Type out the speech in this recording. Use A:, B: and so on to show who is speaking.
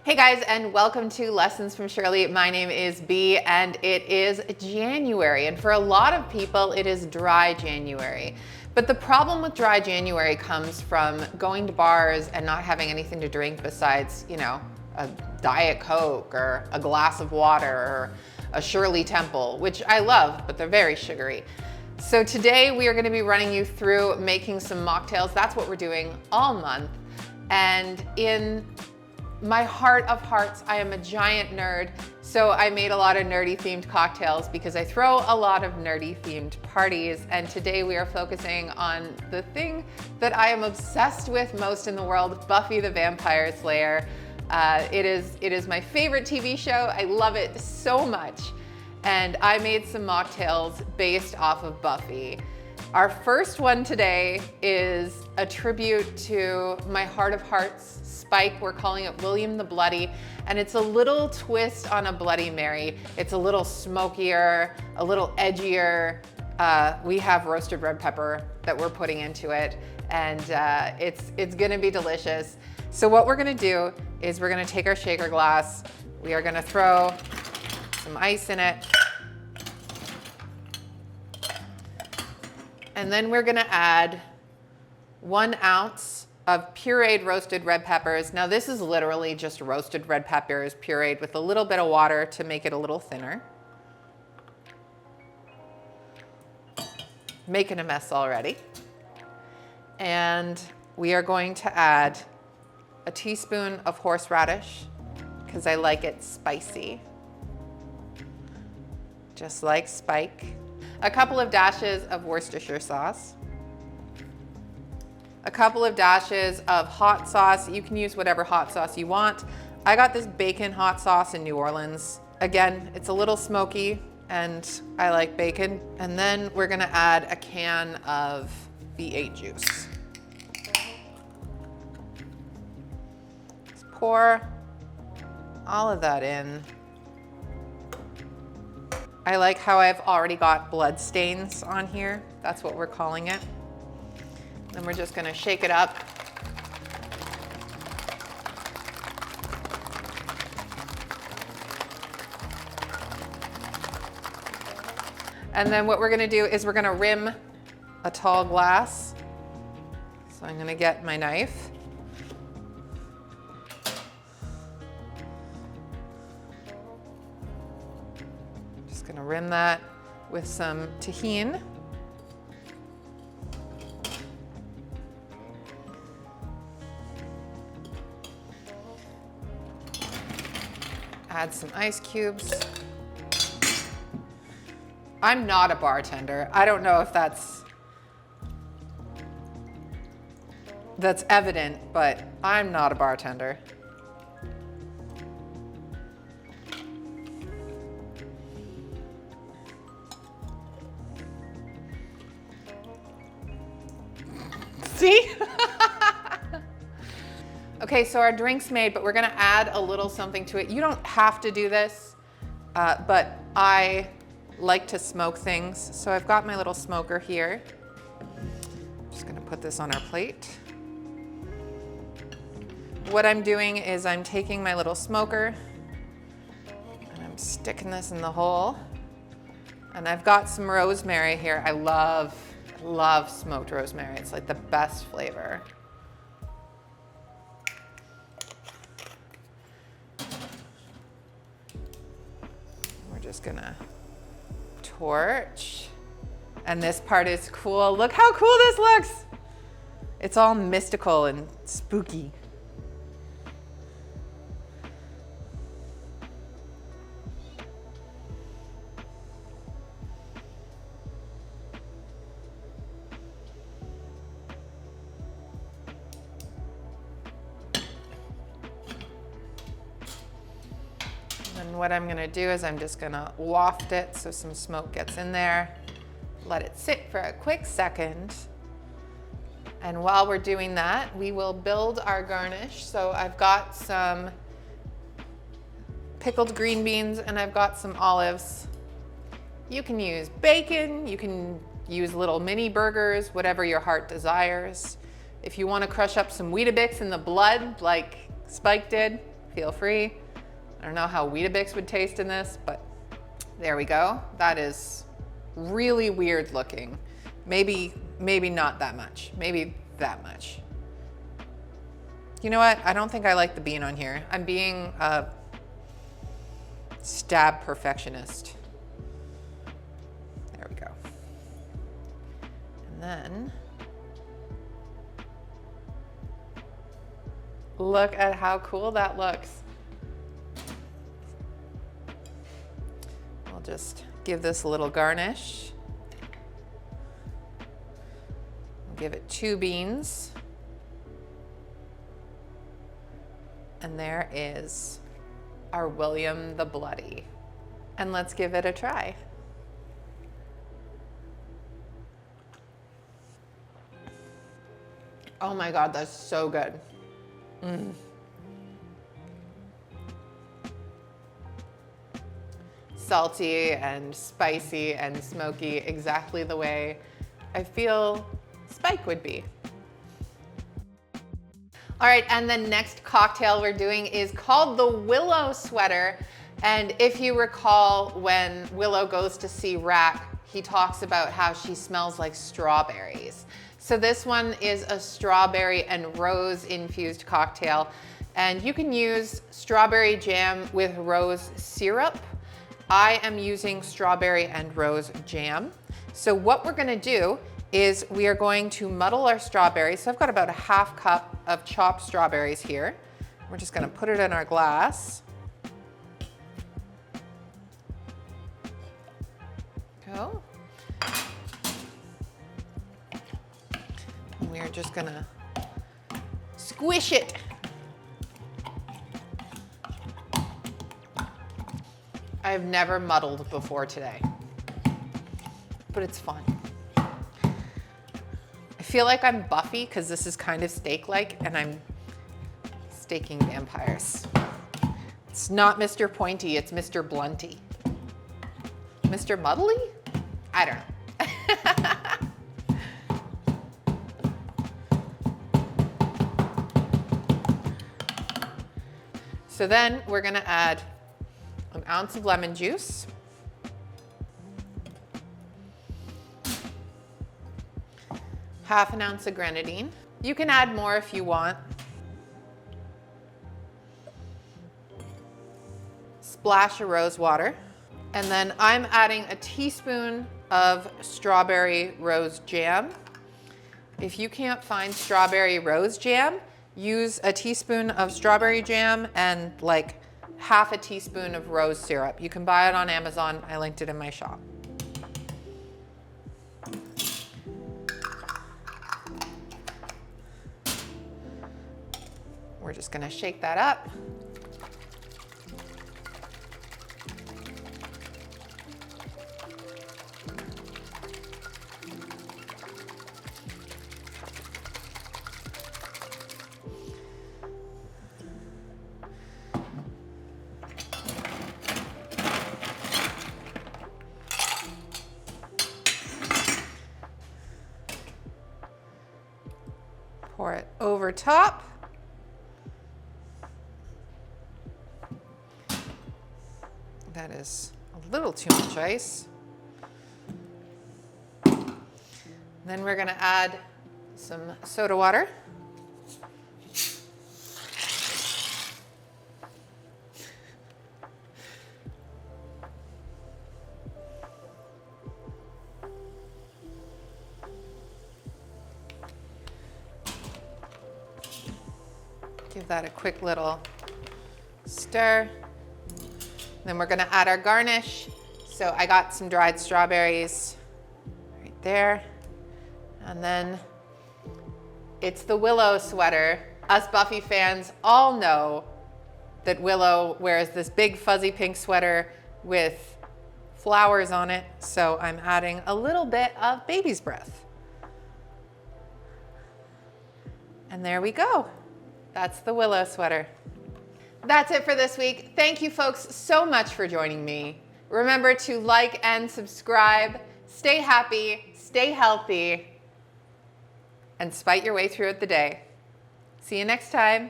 A: Hey guys, and welcome to Lessons from Shirley. My name is Bea, and it is January. And for a lot of people, it is dry January. But the problem with dry January comes from going to bars and not having anything to drink besides, a Diet Coke or a glass of water or a Shirley Temple, which I love, but they're very sugary. So today we are going to be running you through making some mocktails. That's what we're doing all month. And in my heart of hearts, I am a giant nerd, so I made a lot of nerdy themed cocktails because I throw a lot of nerdy themed parties, and today we are focusing on the thing that I am obsessed with most in the world, Buffy the Vampire Slayer. It is my favorite TV show. I love it so much, and I made some mocktails based off of Buffy. Our first one today is a tribute to my heart of hearts, Spike. We're calling it William the Bloody, and it's a little twist on a Bloody Mary. It's a little smokier, a little edgier. We have roasted red pepper that we're putting into it, and it's gonna be delicious. So what we're gonna do is we're gonna take our shaker glass, we are gonna throw some ice in it, and then we're gonna add 1 ounce of pureed roasted red peppers. Now this is literally just roasted red peppers pureed with a little bit of water to make it a little thinner. Making a mess already. And we are going to add a teaspoon of horseradish because I like it spicy, just like Spike. A couple of dashes of Worcestershire sauce. A couple of dashes of hot sauce. You can use whatever hot sauce you want. I got this bacon hot sauce in New Orleans. Again, it's a little smoky and I like bacon. And then we're gonna add a can of V8 juice. Let's pour all of that in. I like how I've already got blood stains on here. That's what we're calling it. Then we're just gonna shake it up. And then what we're gonna do is we're gonna rim a tall glass. So I'm gonna get my knife. Just gonna rim that with some tahini. Add some ice cubes. I'm not a bartender. I don't know if that's evident, but I'm not a bartender. See? Okay, so our drink's made, but we're gonna add a little something to it. You don't have to do this, but I like to smoke things. So I've got my little smoker here. I'm just gonna put this on our plate. What I'm doing is I'm taking my little smoker and I'm sticking this in the hole. And I've got some rosemary here. I love smoked rosemary. It's like the best flavor. Just gonna torch. And this part is cool. Look how cool this looks. It's all mystical and spooky. And what I'm gonna do is I'm just gonna waft it so some smoke gets in there. Let it sit for a quick second. And while we're doing that, we will build our garnish. So I've got some pickled green beans and I've got some olives. You can use bacon, you can use little mini burgers, whatever your heart desires. If you want to crush up some Weetabix in the blood like Spike did, Feel free. I don't know how Weetabix would taste in this, but there we go. That is really weird looking. Maybe not that much. Maybe that much. You know what? I don't think I like the bean on here. I'm being a stab perfectionist. There we go. And then look at how cool that looks. I'll just give this a little garnish. I'll give it 2 beans. And there is our William the Bloody. And let's give it a try. Oh my God, that's so good. Salty and spicy and smoky, exactly the way I feel Spike would be. All right, and the next cocktail we're doing is called the Willow Sweater. And if you recall, when Willow goes to see Rack, he talks about how she smells like strawberries. So this one is a strawberry and rose infused cocktail. And you can use strawberry jam with rose syrup. I am using strawberry and rose jam. So what we're gonna do is we are going to muddle our strawberries. So I've got about a 1/2 cup of chopped strawberries here. We're just gonna put it in our glass. Go. And we are just gonna squish it. I've never muddled before today, but it's fun. I feel like I'm Buffy because this is kind of steak-like and I'm staking vampires. It's not Mr. Pointy, it's Mr. Blunty. Mr. Muddly? I don't know. So then we're gonna add 1 ounce of lemon juice. Half an ounce of grenadine. You can add more if you want. Splash of rose water. And then I'm adding a teaspoon of strawberry rose jam. If you can't find strawberry rose jam, use a teaspoon of strawberry jam and like 1/2 teaspoon of rose syrup. You can buy it on Amazon. I linked it in my shop. We're just gonna shake that up. Pour it over top. That is a little too much ice. Then we're gonna add some soda water. Give that a quick little stir. Then we're gonna add our garnish. So I got some dried strawberries right there. And then it's the Willow sweater. Us Buffy fans all know that Willow wears this big fuzzy pink sweater with flowers on it. So I'm adding a little bit of baby's breath. And there we go. That's the Willow sweater. That's it for this week. Thank you folks so much for joining me. Remember to like and subscribe. Stay happy, stay healthy, and spite your way throughout the day. See you next time.